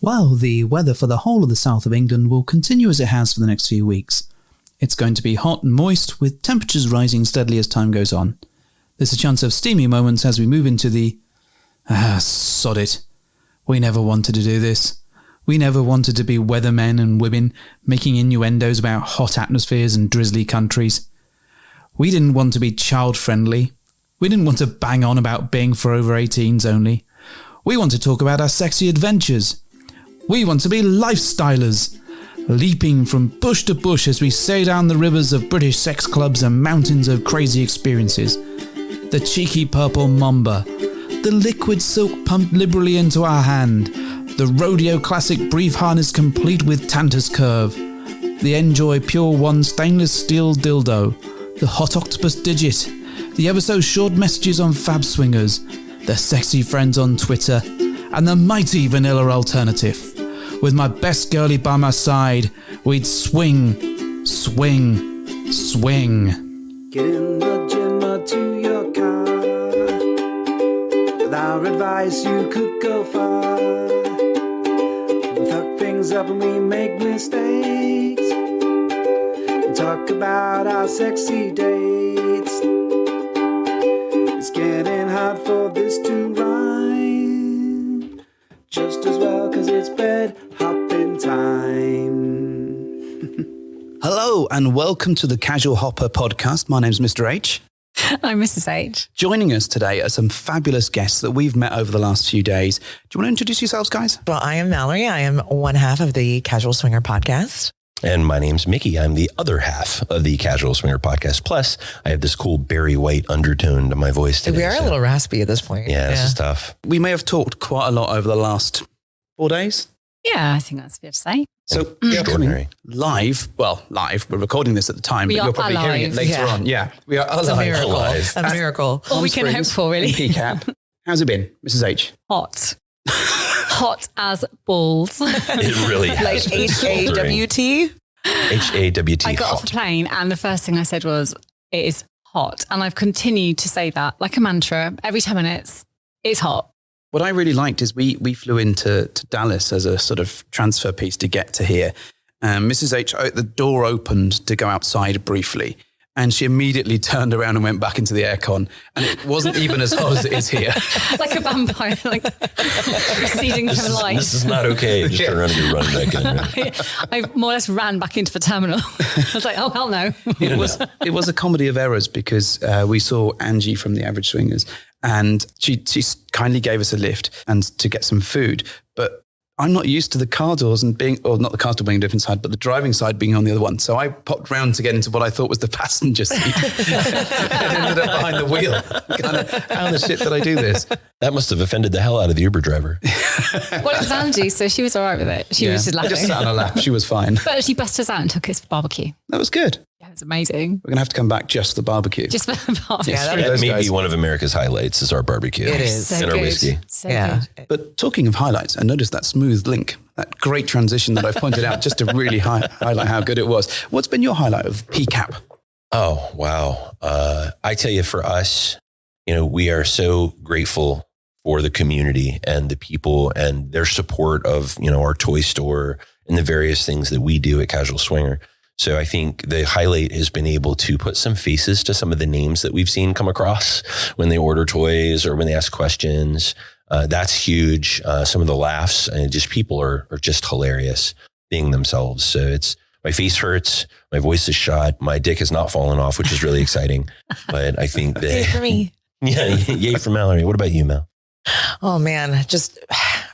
Well, the weather for the whole of the south of England will continue as it has for the next few weeks. It's going to be hot and moist, with temperatures rising steadily as time goes on. There's a chance of steamy moments as we move into the... sod it. We never wanted to do this. We never wanted to be weathermen and women making innuendos about hot atmospheres and drizzly countries. We didn't want to be child-friendly. We didn't want to bang on about being for over 18s only. We want to talk about our sexy adventures. We want to be lifestylers, leaping from bush to bush as we sail down the rivers of British sex clubs and mountains of crazy experiences. The cheeky purple mamba, the liquid silk pumped liberally into our hand, the rodeo classic brief harness complete with Tantus curve, the Enjoy Pure One stainless steel dildo, the hot octopus digit, the ever so short messages on Fab Swingers, the sexy friends on Twitter, and the mighty vanilla alternative. With my best girlie by my side, we'd swing, swing, swing. Get in the gym or to your car. With our advice, you could go far. We fuck things up and we make mistakes. And talk about our sexy dates. It's getting hard for this to rhyme. Just as well, cause it's bed hopping time. Hello and welcome to the Casual Hopper podcast. My name's Mr. H. I'm Mrs. H. Joining us today are some fabulous guests that we've met over the last few days. Do you want to introduce yourselves, guys? Well, I am Mallory. I am one half of the Casual Swinger podcast. And my name's Mickey. I'm the other half of the Casual Swinger podcast. Plus, I have this cool Barry White undertone to my voice today. We are a little raspy at this point. Yeah, this is tough. We may have talked quite a lot over the last 4 days. Yeah, I think that's fair to say. So Extraordinary. Live. We're recording this at the time, but you're probably hearing it later on. Yeah, we are It's a alive. miracle. Alive. A miracle. All we can hope for, really. PCAP. How's it been, Mrs. H? Hot. Hot as balls. It really has Like been HAWT. HAWT. I got off the plane and the first thing I said was, it is hot. And I've continued to say that like a mantra every 10 minutes. It's hot. What I really liked is we flew into Dallas as a sort of transfer piece to get to here. Mrs. H, the door opened to go outside briefly, and she immediately turned around and went back into the aircon. And it wasn't even as hot as it is here. Like a vampire, like receding from light. This is not okay. Just turn around and you're running back in. I more or less ran back into the terminal. I was like, oh, hell no. It was a comedy of errors because we saw Angie from the Average Swingers, and she kindly gave us a lift and to get some food. But I'm not used to the car doors and not the car door being a different side, but the driving side being on the other one. So I popped round to get into what I thought was the passenger seat and ended up behind the wheel. How the shit did I do this? That must have offended the hell out of the Uber driver. Well, it was Angie, so she was all right with it. She was just I laughing. just sat on her lap. She was fine. But she busted us out and took us for barbecue. That was good. Yeah, it was amazing. We're going to have to come back just for the barbecue. Just for the barbecue. Yeah, Screw That those may guys. be one of America's highlights is our barbecue. It is. So and our good. whiskey. So Yeah. good. But talking of highlights, I noticed that smooth link, that great transition that I've pointed out just to really highlight how good it was. What's been your highlight of PCAP? Oh, wow. I tell you, for us, we are so grateful for the community and the people and their support of, our toy store and the various things that we do at Casual Swinger. So I think the highlight has been able to put some faces to some of the names that we've seen come across when they order toys or when they ask questions. That's huge. Some of the laughs and just people are just hilarious being themselves. So my face hurts. My voice is shot. My dick has not fallen off, which is really exciting. But I think that Yay for me. Yeah, yay for Mallory. What about you, Mel? Oh man, just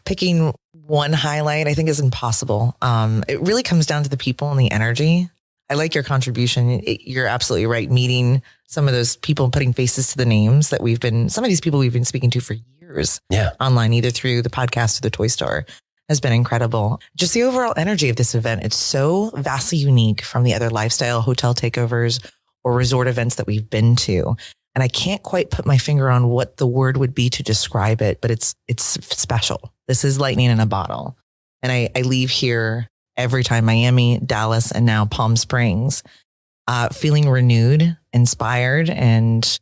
picking one highlight I think is impossible. It really comes down to the people and the energy. I like your contribution. You're absolutely right. Meeting some of those people, putting faces to the names that some of these people we've been speaking to for years online, either through the podcast or the toy store, has been incredible. Just the overall energy of this event. It's so vastly unique from the other lifestyle hotel takeovers or resort events that we've been to. And I can't quite put my finger on what the word would be to describe it, but it's special. This is lightning in a bottle. And I leave here every time, Miami, Dallas, and now Palm Springs, feeling renewed, inspired, and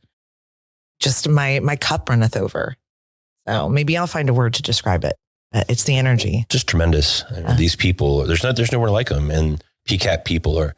just my cup runneth over. So maybe I'll find a word to describe it. It's the energy. Just tremendous. These people, there's nowhere like them. And PCAP people are,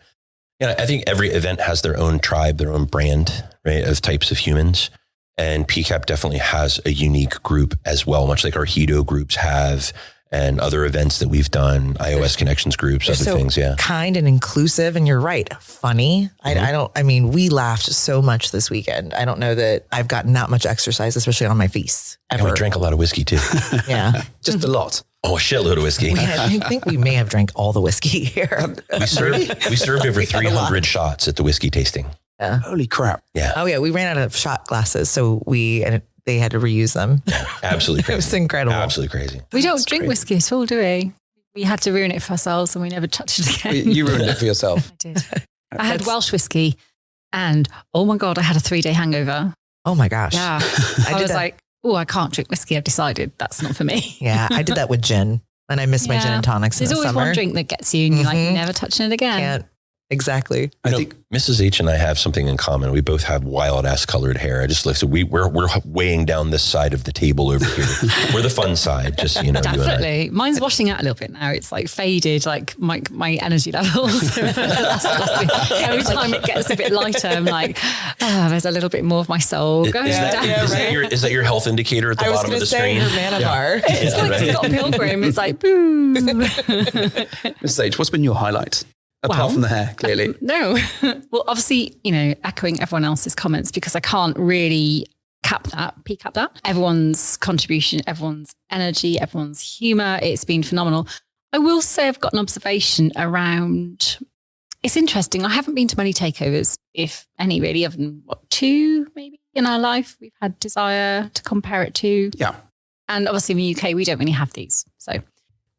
I think every event has their own tribe, their own brand, right, of types of humans. And PCAP definitely has a unique group as well, much like our HEDO groups have, and other events that we've done, iOS connections groups, other things. Yeah. Kind and inclusive. And you're right. Funny. We laughed so much this weekend. I don't know that I've gotten that much exercise, especially on my face. Ever. And we drank a lot of whiskey too. Yeah. Just a lot. Oh, a shitload of whiskey. I think we may have drank all the whiskey here. We served over 300 shots at the whiskey tasting. Yeah. Holy crap. Yeah. Oh yeah. We ran out of shot glasses. So they had to reuse them. Absolutely crazy. It was incredible. Absolutely crazy. We don't drink whiskey at all, do we? We had to ruin it for ourselves and we never touched it again. You ruined it for yourself. I did. I had Welsh whiskey and oh my God, I had a 3-day hangover. Oh my gosh. Yeah. I was like, oh, I can't drink whiskey. I've decided that's not for me. Yeah. I did that with gin and I miss my gin and tonics in the There's always one drink that gets you and you're like, never touching it again. Can't. Exactly. I think Mrs. H and I have something in common. We both have wild ass colored hair. I just listen. We're weighing down this side of the table over here. We're the fun side, just you know. Definitely, mine's washing out a little bit now. It's like faded, like my energy levels. Every time it gets a bit lighter, I'm like, there's a little bit more of my soul going down. Is that your health indicator at the bottom of the screen? Her mana bar. It's like Scott Pilgrim. It's like boom. Mrs. H, what's been your highlight? Apart from the hair, clearly. No. Well, obviously, echoing everyone else's comments because I can't really PCAP that. Everyone's contribution, everyone's energy, everyone's humor. It's been phenomenal. I will say I've got an observation around, it's interesting. I haven't been to many takeovers, if any really, other than 2 maybe in our life we've had desire to compare it to. Yeah. And obviously in the UK, we don't really have these. So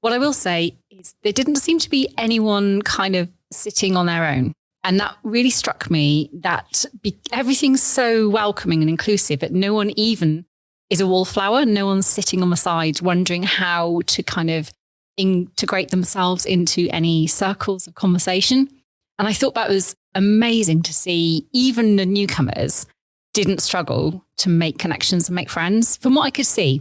what I will say is there didn't seem to be anyone kind of sitting on their own. And that really struck me that everything's so welcoming and inclusive, but no one even is a wallflower. No one's sitting on the side wondering how to kind of integrate themselves into any circles of conversation. And I thought that was amazing to see. Even the newcomers didn't struggle to make connections and make friends. From what I could see,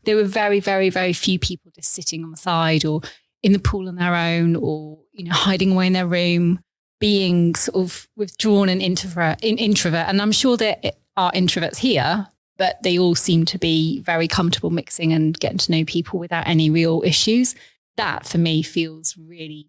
there were very, very, very few people just sitting on the side or in the pool on their own or, hiding away in their room, being sort of withdrawn and introvert. And I'm sure there are introverts here, but they all seem to be very comfortable mixing and getting to know people without any real issues. That for me feels really,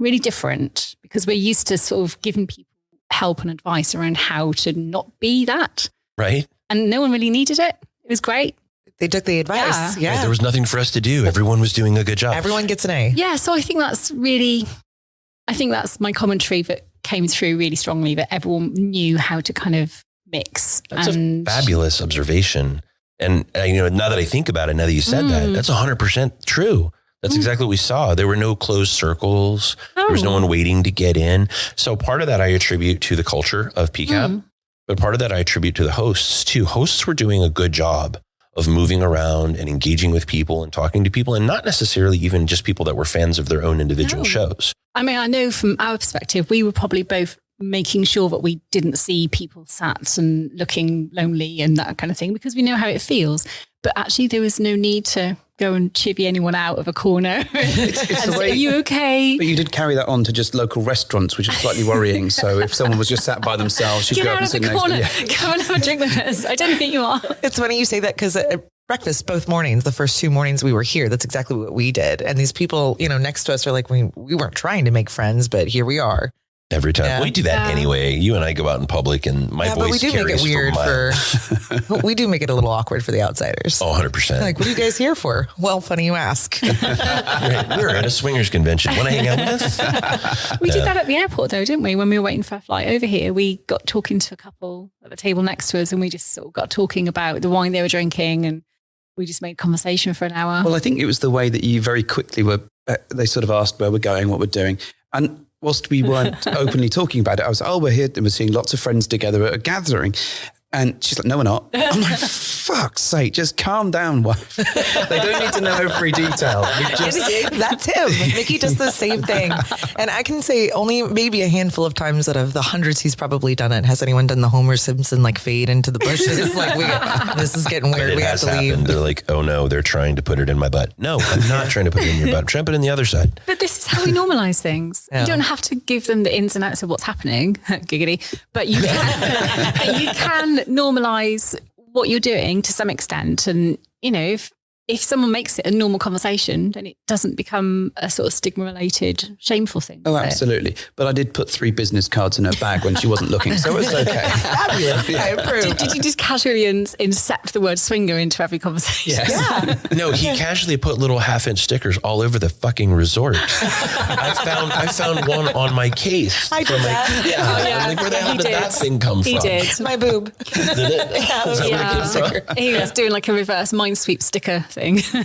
really different because we're used to sort of giving people help and advice around how to not be that. Right. And no one really needed it. It was great. They took the advice. Yeah. Right, there was nothing for us to do. Everyone was doing a good job. Everyone gets an A. Yeah. So I think that's my commentary that came through really strongly, that everyone knew how to kind of mix. That's a fabulous observation. And now that I think about it, now that you said that, that's 100% true. That's exactly what we saw. There were no closed circles. There was no one waiting to get in. So part of that I attribute to the culture of PCAP, but part of that I attribute to the hosts too. Hosts were doing a good job of moving around and engaging with people and talking to people, and not necessarily even just people that were fans of their own individual shows. I mean, I know from our perspective, we were probably both making sure that we didn't see people sat and looking lonely and that kind of thing, because we know how it feels. But actually, there was no need to go and chivvy anyone out of a corner. It's the way, are you okay? But you did carry that on to just local restaurants, which is slightly worrying. So if someone was just sat by themselves, you'd go up and sit next to them. Come and have a drink with us. I don't think you are. It's funny you say that because at breakfast, both mornings, the first 2 mornings we were here, that's exactly what we did. And these people, next to us are like, we weren't trying to make friends, but here we are. Every time. Yeah. We do that anyway. You and I go out in public and my voice but we do make it weird we do make it a little awkward for the outsiders. Oh, 100%. Like, what are you guys here for? Well, funny you ask. We're at a swingers convention. Want to hang out with us? We did that at the airport though, didn't we? When we were waiting for a flight over here, we got talking to a couple at the table next to us and we just sort of got talking about the wine they were drinking and we just made conversation for an hour. Well, I think it was the way that you very quickly they sort of asked where we're going, what we're doing. And whilst we weren't openly talking about it, I was, we're here and we're seeing lots of friends together at a gathering. And she's like, no, we're not. I'm like, fuck's sake, just calm down, wife. They don't need to know every detail. That's him. Mickey does the same thing. And I can say only maybe a handful of times out of the hundreds he's probably done it. Has anyone done the Homer Simpson like fade into the bushes? Like, this is getting weird. We have to leave. They're like, oh no, they're trying to put it in my butt. No, I'm not trying to put it in your butt. I'm trying to put it in the other side. But this is how we normalize things. Yeah. You don't have to give them the ins and outs of what's happening, giggity, but you can normalize what you're doing to some extent. And, you know, if someone makes it a normal conversation, then it doesn't become a sort of stigma-related, shameful thing. Oh, absolutely. But I did put 3 business cards in her bag when she wasn't looking, so it was okay. Fabulous. I approve. Did you just casually incept the word swinger into every conversation? Yes. Yeah. No, he casually put little 1/2-inch stickers all over the fucking resort. I found one on my case. I did that. Yeah. I'm like, where the hell did that thing come from? He did. My boob. Did it? Is that where it came from? He was doing like a reverse Minesweep sticker thing.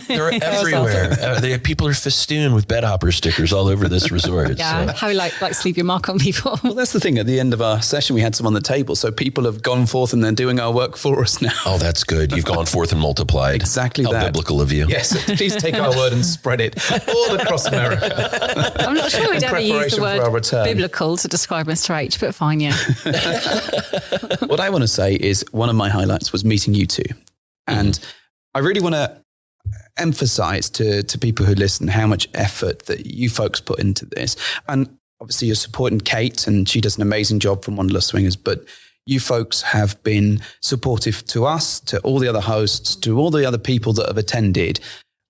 They're everywhere. People are festooned with bed hopper stickers all over this resort. Yeah, So. how we like to leave your mark on people. Well, that's the thing. At the end of our session, we had some on the table. So people have gone forth and they're doing our work for us now. Oh, that's good. You've gone forth and multiplied. Exactly How that. biblical of you. Yes, please take our word and spread it all across America. I'm not sure we'd In ever use preparation the for our word return. biblical to describe Mr. H, but fine, yeah. What I want to say is one of my highlights was meeting you two. And I really want to emphasize to people who listen how much effort that you folks put into this. And obviously you're supporting Kate and she does an amazing job from Wanderlust Swingers, but you folks have been supportive to us, to all the other hosts, to all the other people that have attended.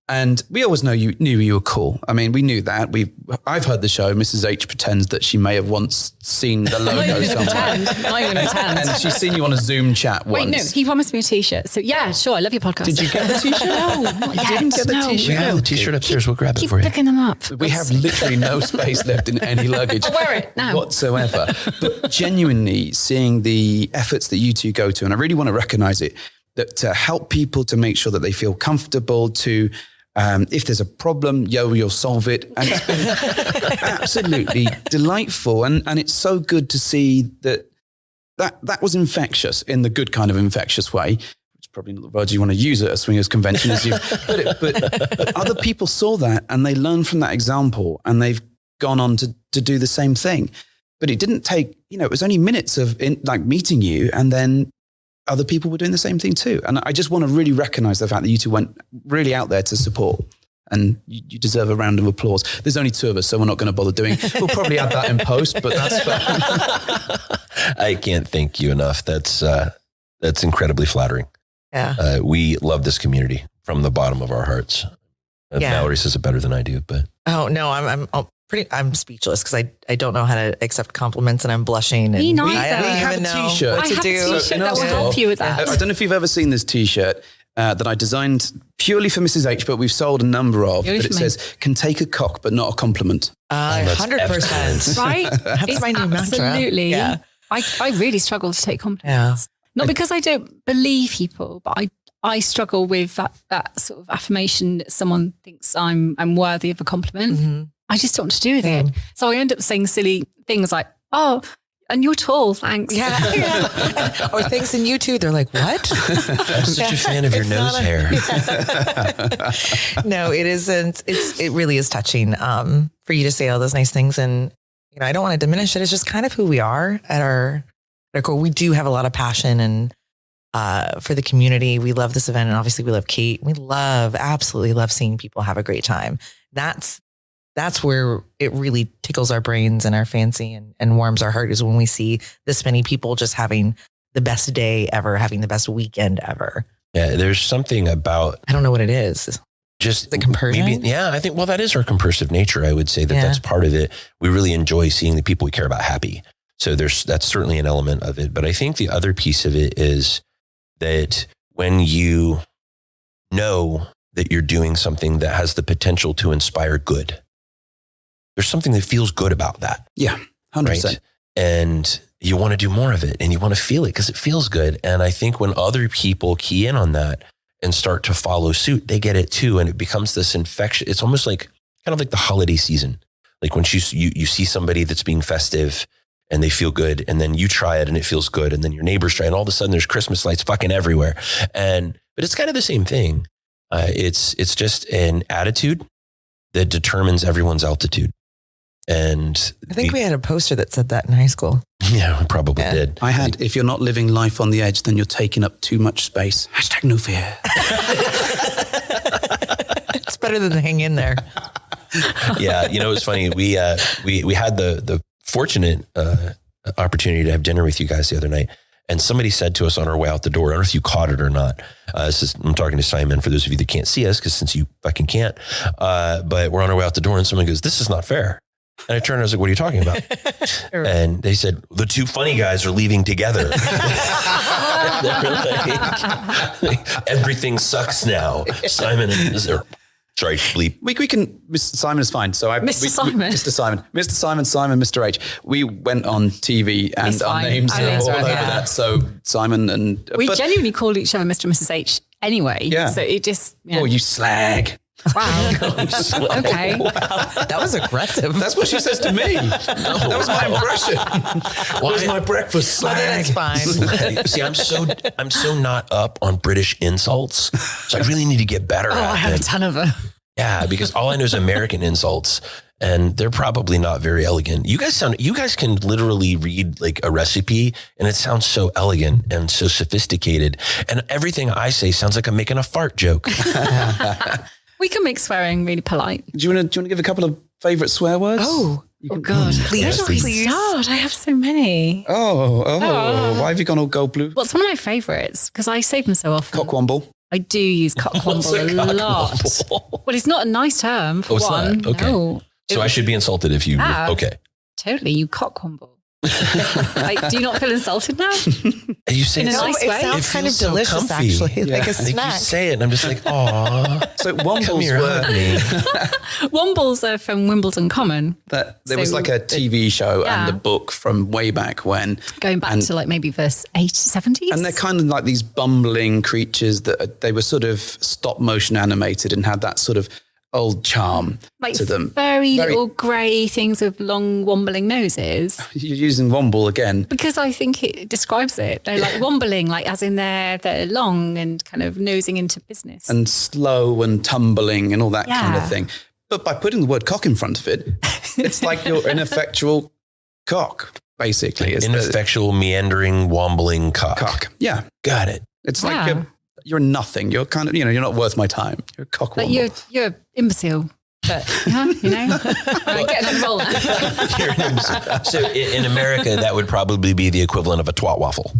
And we always knew you were cool. I mean, we knew that. I've heard the show. Mrs. H pretends that she may have once seen the logo somewhere. Not even pretend. And she's seen you on a Zoom chat once. Wait, no, he promised me a t-shirt. So yeah, sure, I love your podcast. Did you get the t-shirt? No, not yet. didn't get the no. t-shirt? We have the t-shirt upstairs. We'll grab it Keep for you. picking them up. We have literally no space left in any luggage. I'll wear it now. Whatsoever. But genuinely seeing the efforts that you two go to, and I really want to recognize it, that to help people to make sure that they feel comfortable to, if there's a problem, you'll solve it. And it's been absolutely delightful. And it's so good to see that was infectious in the good kind of infectious way. It's probably not the word you want to use at a swingers convention as you put it, but other people saw that and they learned from that example and they've gone on to do the same thing. But it didn't take, it was only minutes of meeting you and then other people were doing the same thing too. And I just want to really recognize the fact that you two went really out there to support and you deserve a round of applause. There's only 2 of us, so we're not going to bother doing. We'll probably add that in post, but that's fine. I can't thank you enough. That's incredibly flattering. Yeah. We love this community from the bottom of our hearts. Yeah. Mallory says it better than I do, but Oh no, I'm speechless because I don't know how to accept compliments and I'm blushing. And Me neither. We I don't have even a know t-shirt. what I to have do. a t-shirt that will help you with that. I don't know if you've ever seen this t-shirt that I designed purely for Mrs. H, but we've sold a number of. Yours But it for me. says, can take a cock, but not a compliment. that's 100%. Right? That's It's my new mantra. absolutely. Yeah. I really struggle to take compliments. Yeah. Not because I don't believe people, but I struggle with that sort of affirmation that someone thinks I'm worthy of a compliment. Mm-hmm. I just don't want to do with it. So I end up saying silly things like, oh, and you're tall, thanks. Yeah. Or thanks in you too. They're like, what? I'm such a fan of your It's nose not a- hair. No, it isn't. It really is touching for you to say all those nice things. And, I don't want to diminish it. It's just kind of who we are at our core. We do have a lot of passion and for the community. We love this event. And obviously we love Kate. We absolutely love seeing people have a great time. That's where it really tickles our brains and our fancy and warms our heart is when we see this many people just having the best day ever, having the best weekend ever. Yeah, there's something about I don't know what it is. just The compersion? Maybe, yeah, I think, that is our compersive nature. I would say that that's part of it. We really enjoy seeing the people we care about happy. So that's certainly an element of it. But I think the other piece of it is that when you know that you're doing something that has the potential to inspire good, there's something that feels good about that. Yeah, 100%. Right? And you want to do more of it and you want to feel it because it feels good. And I think when other people key in on that and start to follow suit, they get it too. And it becomes this infection. It's almost like kind of like the holiday season. Like when you see somebody that's being festive and they feel good. And then you try it and it feels good. And then your neighbors try, and all of a sudden there's Christmas lights fucking everywhere. But it's kind of the same thing. It's just an attitude that determines everyone's altitude. And I think we had a poster that said that in high school. Yeah, we probably did. I had, if you're not living life on the edge, then you're taking up too much space. Hashtag no fear. It's better than hang in there. Yeah. You know, it's funny. We had the fortunate opportunity to have dinner with you guys the other night. And somebody said to us on our way out the door, I don't know if you caught it or not. I'm talking to Simon for those of you that can't see us, because since you fucking can't, but we're on our way out the door and someone goes, "This is not fair." And I turned and I was like, "What are you talking about?" And they said, "The two funny guys are leaving together." like, everything sucks now. Simon and sorry, bleep. We can, Mr. Simon is fine. So Mr. Simon, Mr. H. We went on TV and our names are all over that. So Simon and... We genuinely called each other Mr. and Mrs. H anyway. Yeah. So it just... Yeah. Oh, you slag. Wow. Okay. Wow. That was aggressive. That's what she says to me. That was my impression. Where's my breakfast slag? That's fine. See, I'm so not up on British insults. So I really need to get better at I have them. a ton of them. Yeah, because all I know is American insults, and they're probably not very elegant. You guys can literally read like a recipe and it sounds so elegant and so sophisticated. And everything I say sounds like I'm making a fart joke. We can make swearing really polite. Do you want to give a couple of favorite swear words? Oh God. Please. Start. I have so many. Why have you gone all gold blue? What's one of my favourites? Because I say them so often. Cockwomble. I do use cockwomble a lot. Well, it's not a nice term for it's one. not? Okay. No. So I should be insulted if you... Ah. Okay. Totally, you cockwomble. Like, do you not feel insulted now? You say In a it so- nice It way? sounds It kind of feels so delicious, comfy. actually, like a Like snack. you say it and I'm just like, aw. So Come Wombles here, hug me. Wombles are from Wimbledon Common, there was So like a TV show Yeah. and a book from way back when. going back to like maybe verse 70s. And they're kind of like these bumbling creatures that they were sort of stop motion animated and had that sort of old charm like to them. very little grey things with long wombling noses. You're using Womble again. Because I think it describes it. They're like wombling, like as in they're long and kind of nosing into business. And slow and tumbling and all that kind of Yeah. thing. But by putting the word cock in front of it, it's like your ineffectual cock, basically. It's the Ineffectual, meandering, wombling cock. cock. Yeah. Got it. It's Yeah. like you're nothing. You're kind of, you're not worth my time. You're a cock Like womble. you're imbecile. But yeah, right, get another roll. So in America, that would probably be the equivalent of a twat waffle.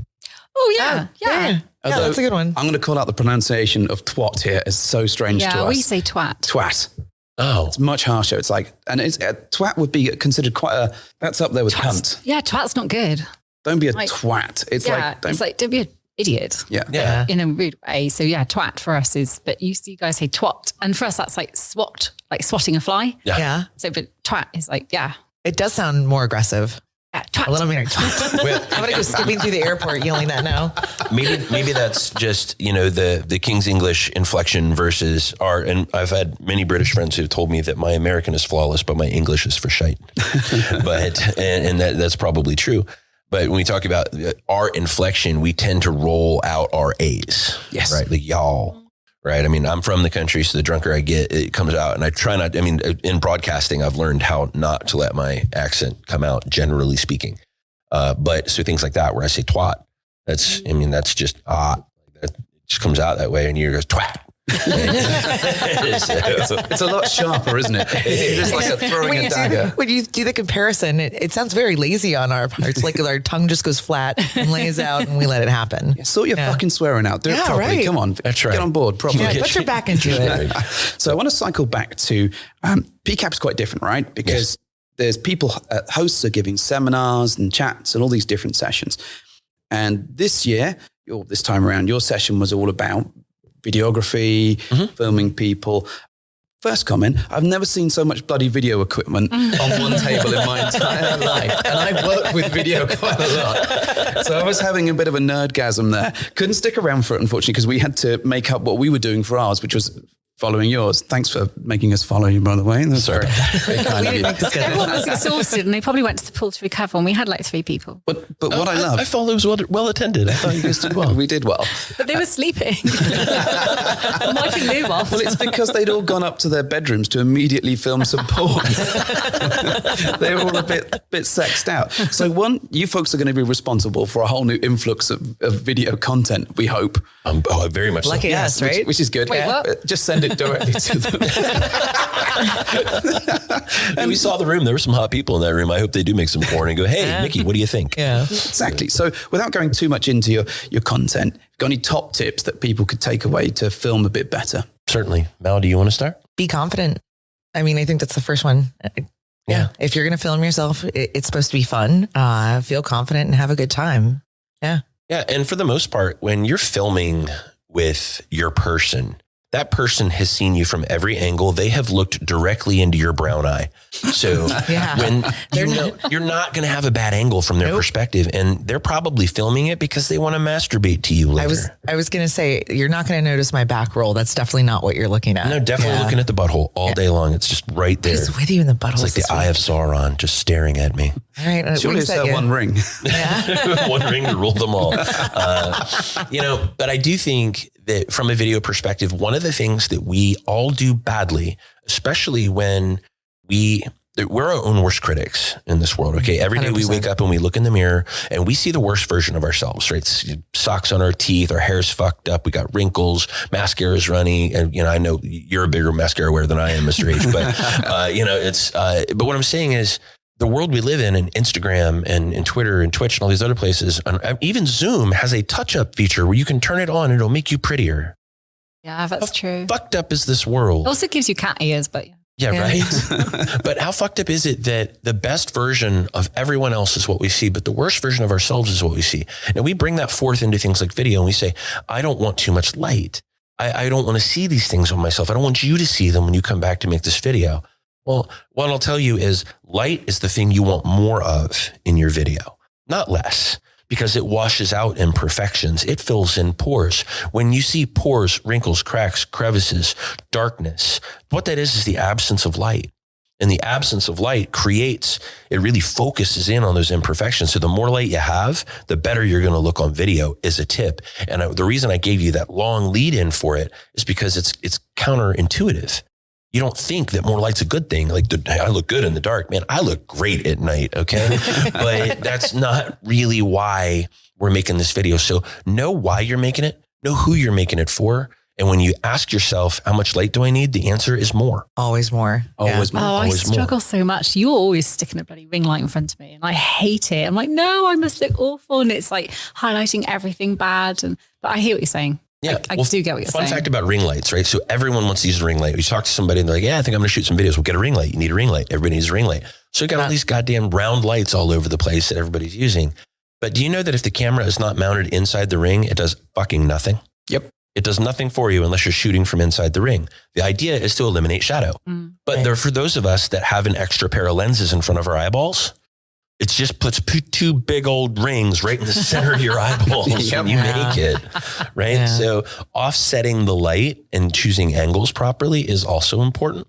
Oh yeah. Yeah, Although, that's a good one. I'm going to call out the pronunciation of twat here as so strange to Yeah, us. we say twat. Twat. Oh, It's much harsher. It's like, and it's twat would be considered quite that's up there with cunt. Yeah, twat's not good. Don't be a Like- twat. It's Yeah, like, it's like don't be an idiot. yeah. yeah. In a rude way. So yeah, twat for us is, but you guys say twat. And for us, that's like swat, like swatting a fly. Yeah. So, but twat is like, yeah, It does sound more aggressive. twat. A little more. I'm going to go skipping through the airport yelling that now. Maybe that's just, the King's English inflection versus and I've had many British friends who've told me that my American is flawless, but my English is for shite. and that's probably true. But when we talk about our inflection, we tend to roll out our A's. Yes. Right. Like y'all. Right. I mean, I'm from the country, so the drunker I get, it comes out. And I try not, in broadcasting, I've learned how not to let my accent come out, generally speaking. But so things like that, where I say twat, that's just, it just comes out that way. And you goes twat. It's a lot sharper, isn't it? It's just like throwing a dagger. When you do the comparison, it sounds very lazy on our parts. Like our tongue just goes flat and lays out and we let it happen. Sort your fucking swearing out. Do it Yeah, properly. right. Come on. That's right. Get on board properly. Yeah, put your back into it. So I want to cycle back to PCAP's quite different, right? Because there's people, hosts are giving seminars and chats and all these different sessions. And this year, or this time around, your session was all about videography, filming people. First comment, I've never seen so much bloody video equipment on one table in my entire life. And I work with video quite a lot. So I was having a bit of a nerdgasm there. Couldn't stick around for it, unfortunately, because we had to make up what we were doing for ours, which was following yours. Thanks for making us follow you, by the way. That's Sorry. very kind of you. Everyone was exhausted and they probably went to the pool to recover, and we had like 3 people. But what I love... I felt it was well attended. I thought you guys did well. We did well. But they were sleeping. I'm wiping them off. Well, it's because they'd all gone up to their bedrooms to immediately film some porn. They were all a bit sexed out. So you folks are going to be responsible for a whole new influx of video content, we hope. Very much Lucky so. us, right? Which is good. Wait, what? Just send it directly to them. And we saw the room. There were some hot people in that room. I hope they do make some porn and go, hey, Mickey, what do you think? Yeah. Exactly. So without going too much into your content, got any top tips that people could take away to film a bit better? Certainly. Mal, do you want to start? Be confident. I mean, I think that's the first one. Yeah. If you're going to film yourself, it's supposed to be fun. Feel confident and have a good time. Yeah. Yeah. And for the most part, when you're filming with your person, that person has seen you from every angle. They have looked directly into your brown eye. So when you're not going to have a bad angle from their perspective, and they're probably filming it because they want to masturbate to you later. I was going to say, you're not going to notice my back roll. That's definitely not what you're looking at. No, definitely looking at the butthole all day long. It's just right there. Just with you in the butthole. It's like the eye of Sauron just staring at me. All right. Surely it's that one ring. Yeah. One ring to rule them all. But I do think that from a video perspective, one of the things that we all do badly, especially when we're our own worst critics in this world. Okay. Every day 100%. We wake up and we look in the mirror and we see the worst version of ourselves, right? Socks on our teeth, our hair's fucked up. We got wrinkles, mascara's runny. And, I know you're a bigger mascara wearer than I am, Mr. H, but, but what I'm saying is, the world we live in, and Instagram and Twitter and Twitch and all these other places, and even Zoom has a touch-up feature where you can turn it on and it'll make you prettier. Yeah, that's true. Fucked up is this world. It also gives you cat ears, but yeah, right. But how fucked up is it that the best version of everyone else is what we see, but the worst version of ourselves is what we see? And we bring that forth into things like video, and we say, I don't want too much light. I don't want to see these things on myself. I don't want you to see them when you come back to make this video. Well, what I'll tell you is light is the thing you want more of in your video, not less, because it washes out imperfections. It fills in pores. When you see pores, wrinkles, cracks, crevices, darkness, what that is the absence of light. And the absence of light it really focuses in on those imperfections. So the more light you have, the better you're going to look on video, is a tip. And the reason I gave you that long lead in for it is because it's counterintuitive. You don't think that more light's a good thing. Like, I look good in the dark, man. I look great at night. Okay. But that's not really why we're making this video. So know why you're making it, know who you're making it for. And when you ask yourself, how much light do I need? The answer is more. Always more. Always more. Oh, I Always struggle more. so much. You're always sticking a bloody ring light in front of me and I hate it. I'm like, no, I must look awful. And it's like highlighting everything bad. But I hear what you're saying. Yeah, I do get what you're saying. Fun fact about ring lights, right? So everyone wants to use a ring light. You talk to somebody and they're like, yeah, I think I'm going to shoot some videos. We'll get a ring light. You need a ring light. Everybody needs a ring light. So you got all these goddamn round lights all over the place that everybody's using. But do you know that if the camera is not mounted inside the ring, it does fucking nothing? Yep. It does nothing for you unless you're shooting from inside the ring. The idea is to eliminate shadow. But for those of us that have an extra pair of lenses in front of our eyeballs, it just puts 2 big old rings right in the center of your eyeballs when you make it, right? Yeah. So offsetting the light and choosing angles properly is also important.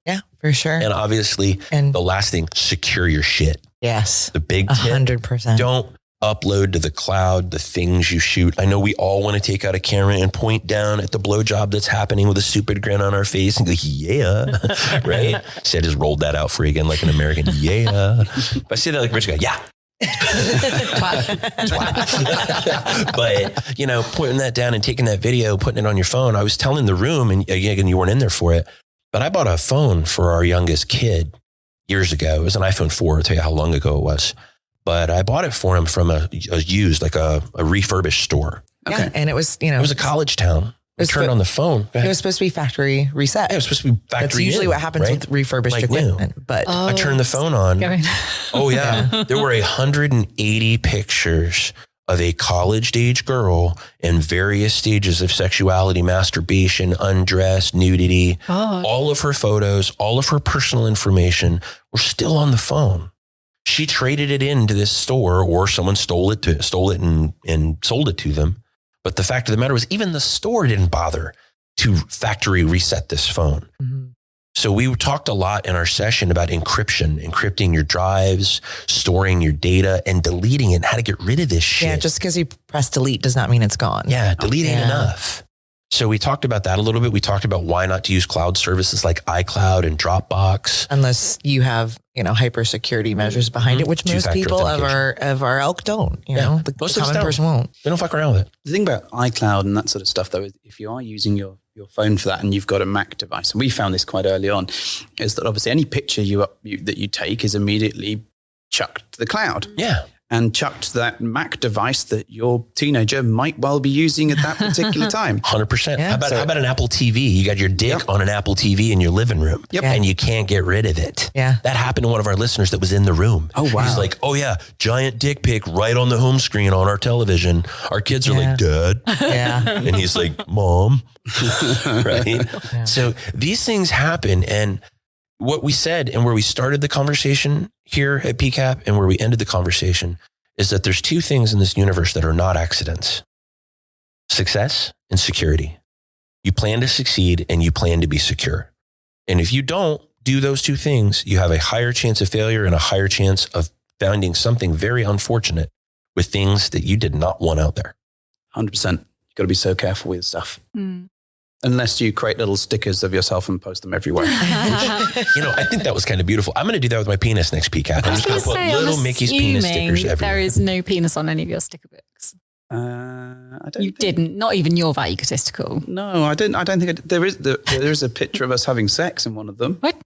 Yeah, for sure. And obviously, the last thing, secure your shit. Yes. The big tip, 100%. Don't upload to the cloud the things you shoot. I know we all want to take out a camera and point down at the blowjob that's happening with a stupid grin on our face and go, yeah, right? See, I just rolled that out for you again like an American, yeah. If I say that like Rich guy, yeah. But, pointing that down and taking that video, putting it on your phone. I was telling the room, and again, you weren't in there for it, but I bought a phone for our youngest kid years ago. It was an iPhone 4. I'll tell you how long ago it was. But I bought it for him from a used, like a refurbished store. Okay. Yeah, and it was, it was a college town. It turned on the phone. It was supposed to be factory reset. Yeah, it was supposed to be factory. That's usually what happens with refurbished equipment. But I turned the phone on. Oh yeah. There were 180 pictures of a college age girl in various stages of sexuality, masturbation, undress, nudity. All of her photos, all of her personal information were still on the phone. She traded it into this store, or someone stole it and sold it to them. But the fact of the matter was, even the store didn't bother to factory reset this phone. Mhm. So we talked a lot in our session about encrypting your drives, storing your data, and deleting it, and how to get rid of this shit. Yeah, just because you press delete does not mean it's gone. Yeah, delete ain't enough. So we talked about that a little bit. We talked about why not to use cloud services like iCloud and Dropbox. Unless you have, hyper security measures behind it, which most Two-factor people of our ilk don't. You know, the most of us common don't. person won't. They don't fuck around with it. The thing about iCloud and that sort of stuff, though, is if you are using your phone for that and you've got a Mac device, and we found this quite early on, is that obviously any picture that you take is immediately chucked to the cloud. Yeah. And chucked to that Mac device that your teenager might well be using at that particular time. 100%. Yeah. How about an Apple TV? You got your dick on an Apple TV in your living room. Yep. And you can't get rid of it. Yeah. That happened to one of our listeners that was in the room. Oh, wow. He's like, oh yeah, giant dick pic right on the home screen on our television. Our kids are like, Dad. Yeah. And he's like, Mom. Right? Yeah. So these things happen. And what we said and where we started the conversation here at PCAP and where we ended the conversation is that there's two things in this universe that are not accidents: success and security. You plan to succeed and you plan to be secure. And if you don't do those two things, you have a higher chance of failure and a higher chance of finding something very unfortunate with things that you did not want out there. 100%. You've got to be so careful with stuff. Mm. Unless you create little stickers of yourself and post them everywhere. I think that was kind of beautiful. I'm going to do that with my penis next PCAP. I'm just going to put little Mickey's penis stickers everywhere. There is no penis on any of your sticker books. I don't You think- didn't. Not even your that egotistical. No, I don't think there is a picture of us having sex in one of them. What?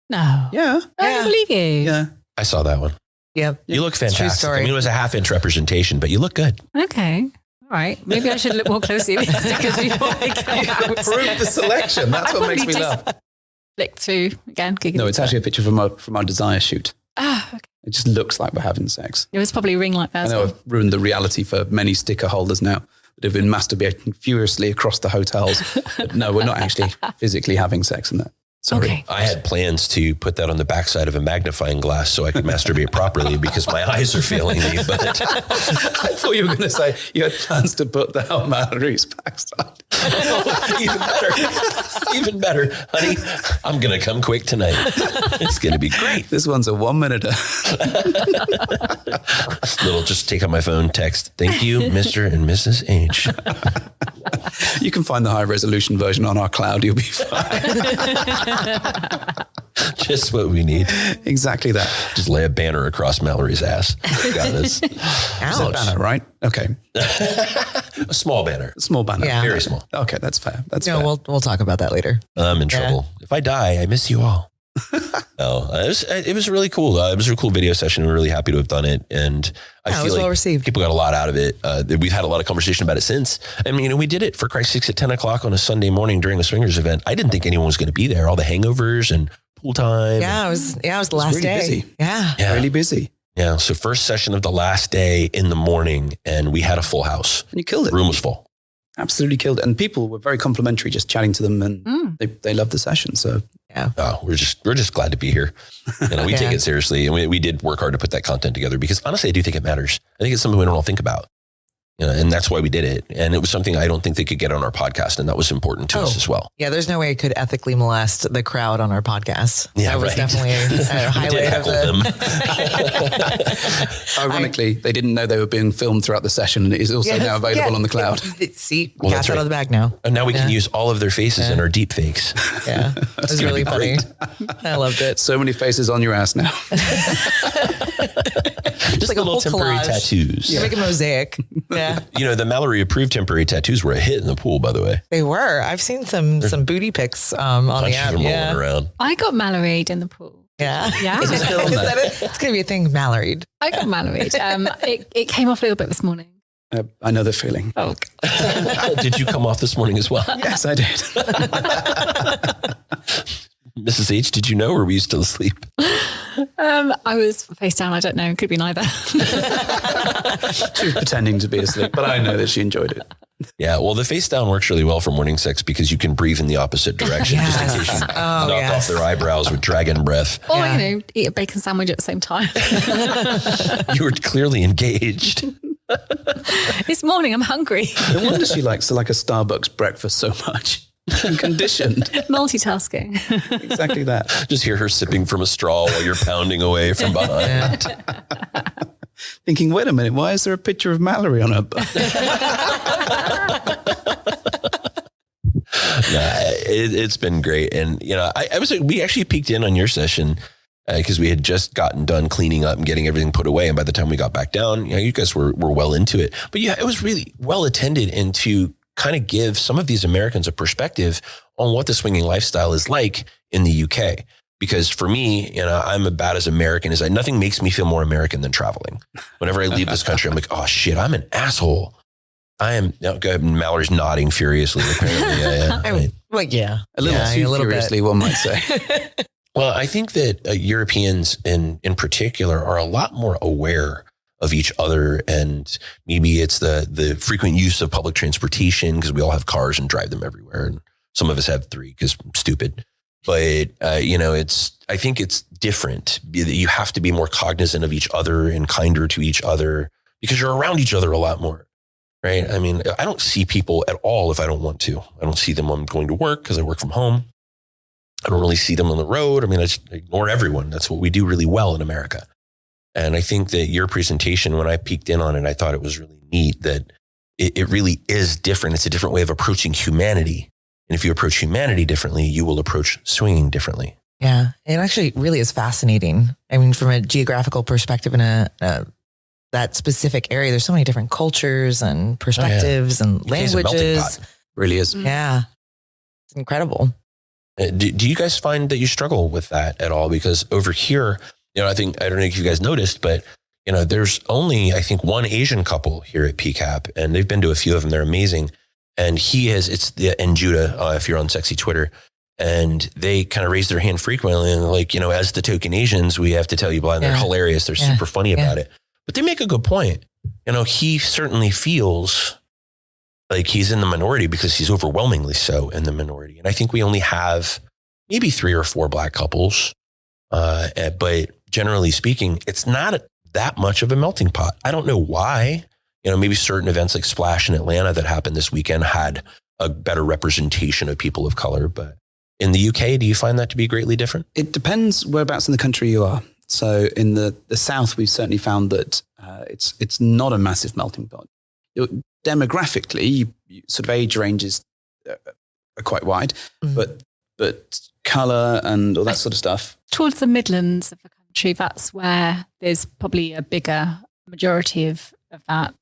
No. Yeah. I don't believe you. Yeah. I saw that one. Yep. You look True fantastic. story. I mean, it was a half-inch representation, but you look good. Okay. All right. Maybe I should look more closely at these stickers before they go out. Prove the selection. That's I what makes me probably laugh. Flick through again. No, it's actually a picture from our desire shoot. Ah, okay. It just looks like we're having sex. It was probably a ring like that. I as know well. I've ruined the reality for many sticker holders now that have been masturbating furiously across the hotels. But no, we're not actually physically having sex in that. Sorry. Okay. I had plans to put that on the backside of a magnifying glass so I could masturbate properly because my eyes are failing me. But I thought you were going to say you had plans to put that on Mallory's backside. even better, honey, I'm going to come quick tonight. It's going to be great. This one's a 1 minute. Little, just take out my phone, text, thank you, Mr. and Mrs. H. You can find the high resolution version on our cloud. You'll be fine. Just what we need. Exactly that. Just lay a banner across Mallory's ass. Got this. It's a banner, right? Okay. A small banner. A small banner. Yeah. Very small. Okay, that's fair. That's No, fair. we'll talk about that later. I'm in trouble. If I die, I miss you all. It was really cool. It was a cool video session. We're really happy to have done it. And I it feel was like well received. people got a lot out of it. We've had a lot of conversation about it since. I mean, we did it for Christ's sakes at 10 o'clock on a Sunday morning during a swingers event. I didn't think anyone was going to be there. All the hangovers and pool time. Yeah, it was the last really day. busy. Yeah. Yeah. Really busy. Yeah. So first session of the last day in the morning, and we had a full house. And you killed it. The room was full. Absolutely killed it. And people were very complimentary just chatting to them, and they loved the session. So Oh, we're just glad to be here. We take Yeah. it seriously, and we did work hard to put that content together because honestly, I do think it matters. I think it's something we don't all think about, and that's why we did it. And it was something I don't think they could get on our podcast, and that was important to us as well. Yeah, there's no way I could ethically molest the crowd on our podcast. Yeah, that was right. definitely a We did highlight of heckle the. them. ironically, they didn't know they were being filmed throughout the session, and it is also now available on the cloud. See, Well, cat's that's out right. of the bag now. And now we can use all of their faces in our deep fakes. Yeah, it was gonna really be funny. I loved it. So many faces on your ass now. Just like the a little whole temporary collage. tattoos. You make a mosaic. Yeah, The Mallory approved temporary tattoos were a hit in the pool, by the way. they were. I've seen some booty pics on the Bunch of app. them rolling Yeah, around. I got Mallory'd in the pool. yeah. Yeah. Is that it? It's gonna be a thing. Mallory'd. I got Mallory'd. It came off a little bit this morning. I know the feeling. Oh, Did you come off this morning as well? Yes, I did. Mrs. H, did you know, or were you still asleep? I was face down. I don't know. Could be neither. She was pretending to be asleep, but I know that she enjoyed it. Yeah, well, the face down works really well for morning sex because you can breathe in the opposite direction just in Yes. case you Oh, knock yes. off their eyebrows with dragon breath. Or, Yeah. eat a bacon sandwich at the same time. You were clearly engaged. This morning, I'm hungry. No wonder she likes like a Starbucks breakfast so much. and conditioned. Multitasking. Exactly that. Just hear her sipping from a straw while you're pounding away from behind. Thinking, wait a minute, why is there a picture of Mallory on her butt? It's been great. And, I was like, we actually peeked in on your session because we had just gotten done cleaning up and getting everything put away. And by the time we got back down, you guys were well into it. But yeah, it was really well attended, and to kind of give some of these Americans a perspective on what the swinging lifestyle is like in the UK. Because for me, I'm about as American as nothing makes me feel more American than traveling. Whenever I leave this country, I'm like, oh shit, I'm an asshole. I am. No, go ahead. Mallory's nodding furiously. Apparently, Yeah. A little furiously, one might say. Well, I think that Europeans in particular are a lot more aware of each other, and maybe it's the frequent use of public transportation because we all have cars and drive them everywhere, and some of us have 3 because I'm stupid. But I think it's different. You have to be more cognizant of each other and kinder to each other because you're around each other a lot more, right? I mean, I don't see people at all if I don't want to. I don't see them when I'm going to work because I work from home. I don't really see them on the road. I mean, I just ignore everyone. That's what we do really well in America. And I think that your presentation, when I peeked in on it, I thought it was really neat that it really is different. It's a different way of approaching humanity. And if you approach humanity differently, you will approach swinging differently. Yeah. It actually really is fascinating. I mean, from a geographical perspective in that specific area, there's so many different cultures and perspectives and languages. Really is. Yeah. It's incredible. Do you guys find that you struggle with that at all? Because over here, I don't know if you guys noticed, but there's only, I think, one Asian couple here at PCAP, and they've been to a few of them. They're amazing. And and Judah, if you're on Sexy Twitter, and they kind of raise their hand frequently. And like, as the token Asians, we have to tell you, they're hilarious. They're super funny about it, but they make a good point. He certainly feels like he's in the minority because he's overwhelmingly so in the minority. And I think we only have maybe 3 or 4 Black couples. But generally speaking, it's not that much of a melting pot. I don't know why. Maybe certain events like Splash in Atlanta that happened this weekend had a better representation of people of color. But in the UK, do you find that to be greatly different? It depends whereabouts in the country you are. So in the South, we've certainly found that it's not a massive melting pot. Demographically, sort of age ranges are quite wide, but color and all that sort of stuff. Towards the Midlands of the country, that's where there's probably a bigger majority of that.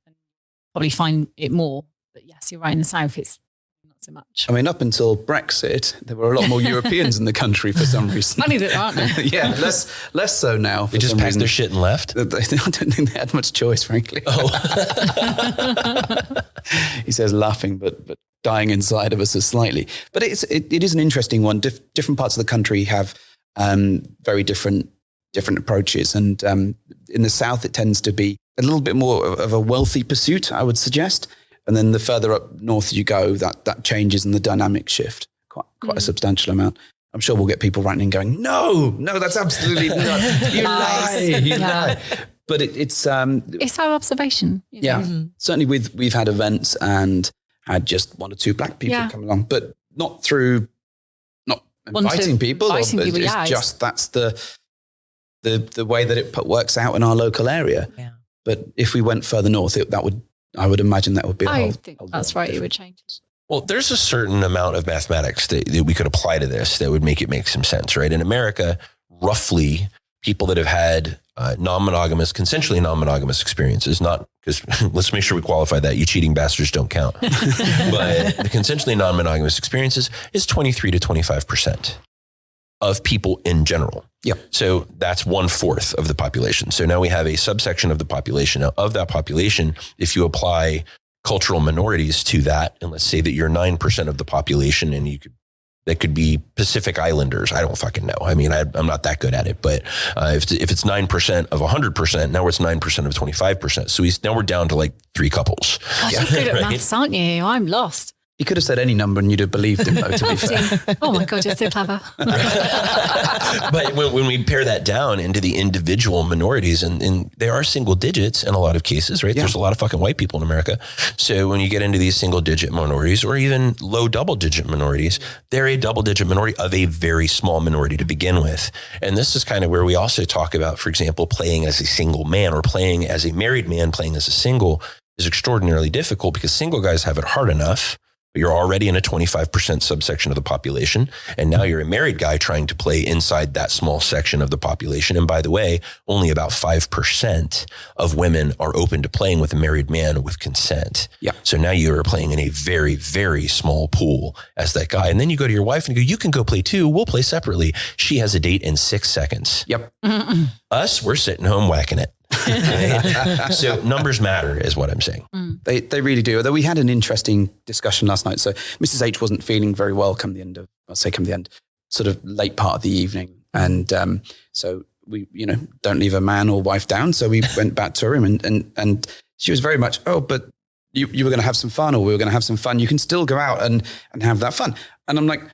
Probably find it more, but yes, you're right. In the South, it's not so much. I mean, up until Brexit, there were a lot more Europeans in the country for some reason. Funny that, aren't they? Yeah, less so now. They just packed their shit and left. I don't think they had much choice, frankly. Oh, he says, laughing, but dying inside of us is slightly. But it is an interesting one. Different parts of the country have very different approaches, and in the South, it tends to be a little bit more of a wealthy pursuit, I would suggest. And then the further up north you go, that changes and the dynamics shift quite a substantial amount. I'm sure we'll get people ranting going, no, that's absolutely not. You lie. But it's our observation. Yeah. Mm-hmm. Certainly we've had events and had just 1 or 2 Black people come along, but not inviting people. It's just that's the way that it works out in our local area. Yeah. But if we went further north, I would imagine that would be I think that's right. It would change. Well, there's a certain amount of mathematics that we could apply to this that would make it make some sense, right? In America, roughly, people that have had consensually non-monogamous experiences, not because let's make sure we qualify that. You cheating bastards don't count. But the consensually non-monogamous experiences is 23 to 25% of people in general. Yeah. So that's 1/4 of the population. So now we have a subsection of the population. Now, of that population, if you apply cultural minorities to that, and let's say that you're 9% of the population, and that could be Pacific Islanders. I don't fucking know. I mean, I'm not that good at it, but if it's 9% of 100%, now it's 9% of 25%. So now we're down to like 3 couples. Gosh, you're good at maths, aren't you? I'm lost. He could have said any number and you'd have believed him, though, to be fair. Oh my God, you're so clever. But when we pare that down into the individual minorities, and they are single digits in a lot of cases, right? Yeah. There's a lot of fucking white people in America. So when you get into these single digit minorities or even low double digit minorities, they're a double digit minority of a very small minority to begin with. And this is kind of where we also talk about, for example, playing as a single man or playing as a married man, playing as a single is extraordinarily difficult because single guys have it hard enough. But you're already in a 25% subsection of the population. And now you're a married guy trying to play inside that small section of the population. And by the way, only about 5% of women are open to playing with a married man with consent. Yeah. So now you are playing in a very, very small pool as that guy. And then you go to your wife and you go, you can go play too. We'll play separately. She has a date in 6 seconds. Yep. Us, we're sitting home whacking it. So numbers matter is what I'm saying. They really do. Although we had an interesting discussion last night. So Mrs. H wasn't feeling very well come the end, sort of late part of the evening. And so we, don't leave a man or wife down. So we went back to her room and she was very much, but you were going to have some fun, or we were going to have some fun. You can still go out and have that fun. And I'm like,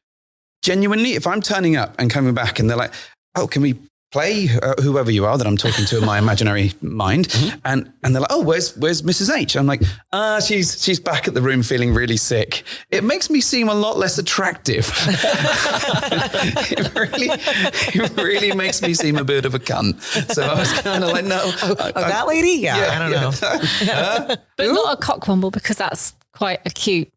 genuinely, if I'm turning up and coming back and they're like, oh, can we play whoever you are that I'm talking to in my imaginary mind. Mm-hmm. And they're like, oh, where's Mrs. H? I'm like, she's back at the room feeling really sick. It makes me seem a lot less attractive. It really makes me seem a bit of a cunt. So I was kind of like, no. That lady? Yeah, I don't know. But not a cockwomble, because that's quite acute.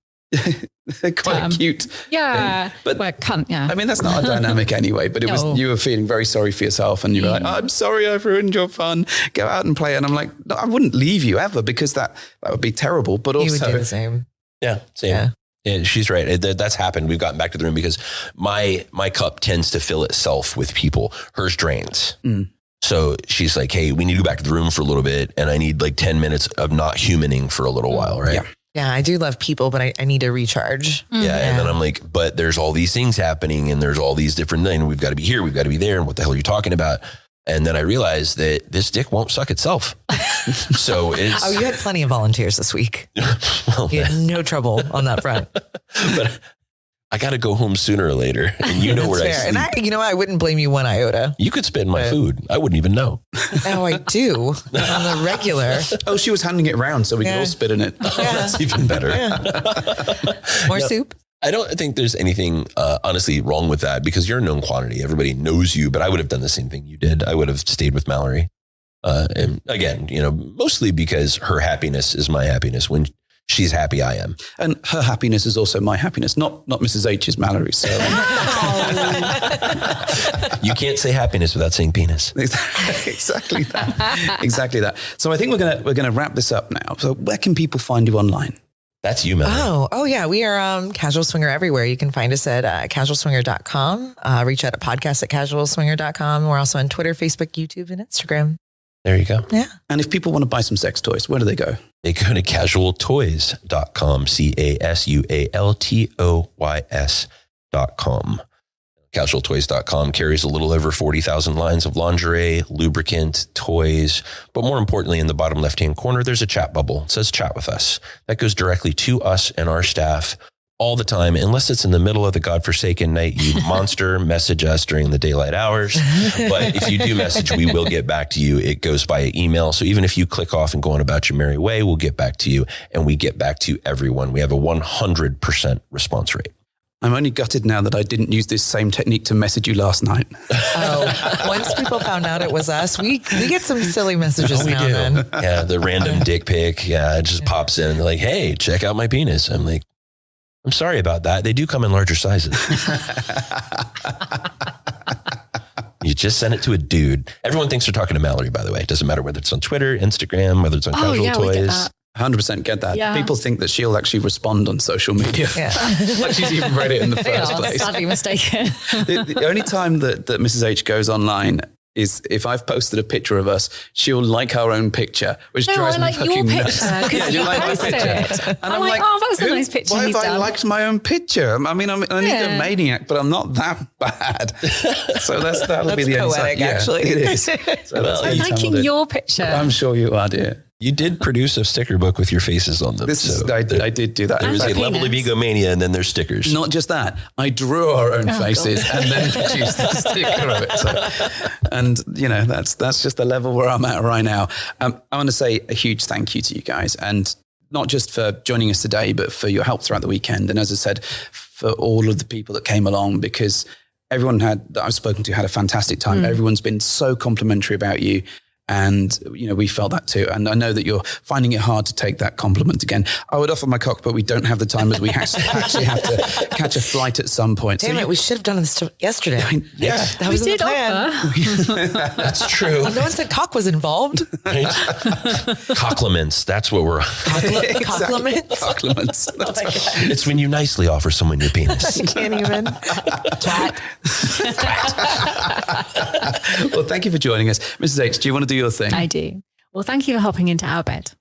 Quite cute. Yeah. Thing. But well, cunt, yeah. I mean, that's not a dynamic anyway, but it was, you were feeling very sorry for yourself and you were like, I'm sorry I've ruined your fun. Go out and play. And I'm like, no, I wouldn't leave you ever, because that would be terrible. But also, you would do the same. Yeah, same. Yeah, she's right. That's happened. We've gotten back to the room because my cup tends to fill itself with people. Hers drains. So she's like, hey, we need to go back to the room for a little bit. And I need like 10 minutes of not humaning for a little while, right? Yeah. Yeah, I do love people, but I need to recharge. Yeah. And then I'm like, but there's all these things happening and there's all these different things. We've got to be here. We've got to be there. And what the hell are you talking about? And then I realized that this dick won't suck itself. So it's... Oh, you had plenty of volunteers this week. Well, you had no trouble on that front. But I got to go home sooner or later. And you know where I sleep. And I wouldn't blame you one iota. You could spit in my food. I wouldn't even know. Oh, I do. On the regular. Oh, she was handing it around so we could all spit in it. Oh, that's even better. More soup? I don't think there's anything honestly wrong with that, because you're a known quantity. Everybody knows you, but I would have done the same thing you did. I would have stayed with Mallory. And again, mostly because her happiness is my happiness. When she's happy, I am. And her happiness is also my happiness, not Mrs. H's, Mallory. So you can't say happiness without saying penis. Exactly that. Exactly that. So I think we're gonna wrap this up now. So where can people find you online? That's you, Mallory. Oh yeah. We are Casual Swinger everywhere. You can find us at casualswinger.com. Reach out at podcast@casualswinger.com. We're also on Twitter, Facebook, YouTube, and Instagram. There you go. Yeah. And if people want to buy some sex toys, where do they go? They go to casualtoys.com, casualtoys.com. Casualtoys.com carries a little over 40,000 lines of lingerie, lubricant, toys. But more importantly, in the bottom left-hand corner, there's a chat bubble. It says chat with us. That goes directly to us and our staff all the time, unless it's in the middle of the godforsaken night, you monster, message us during the daylight hours. But if you do message, we will get back to you. It goes via email. So even if you click off and go on about your merry way, we'll get back to you, and we get back to everyone. We have a 100% response rate. I'm only gutted now that I didn't use this same technique to message you last night. Oh, once people found out it was us, we get some silly messages now and then. Yeah, the random dick pic. Yeah, it just pops in and they're like, hey, check out my penis. I'm like, I'm sorry about that. They do come in larger sizes. You just send it to a dude. Everyone thinks they're talking to Mallory, by the way. It doesn't matter whether it's on Twitter, Instagram, whether it's on Casual Toys. 100% get that. Yeah. People think that she'll actually respond on social media. Yeah. Like she's even read it in the first place. Sadly mistaken. The only time that Mrs. H goes online is if I've posted a picture of us, she'll like her own picture, which drives me fucking nuts. Yeah, you like my picture. And I'm like, oh, that's a nice picture. Why have I liked my own picture? I mean, I'm a maniac, but I'm not that bad. So that'll be the poetic, actually. It is. So I'm liking your picture. I'm sure you are, dear. You did produce a sticker book with your faces on them. I did do that. There was a And level of penis. egomania, and then there's stickers. Not just that, I drew our own faces and then produced the sticker of it. So, and that's just the level where I'm at right now. I want to say a huge thank you to you guys, and not just for joining us today, but for your help throughout the weekend. And as I said, for all of the people that came along, because everyone that I've spoken to had a fantastic time. Everyone's been so complimentary about you. And, we felt that too. And I know that you're finding it hard to take that compliment again. I would offer my cock, but we don't have the time as we actually have to catch a flight at some point. Damn it, we should have done this yesterday. Yeah. That was in the plan. That's true. No one said cock was involved. Right? Cockliments. That's what we're. Compliments. Compliments. It's when you nicely offer someone your penis. I can't even. Twat. Well, thank you for joining us. Mrs. H, do you want to do your thing? I do. Well, thank you for hopping into our bed.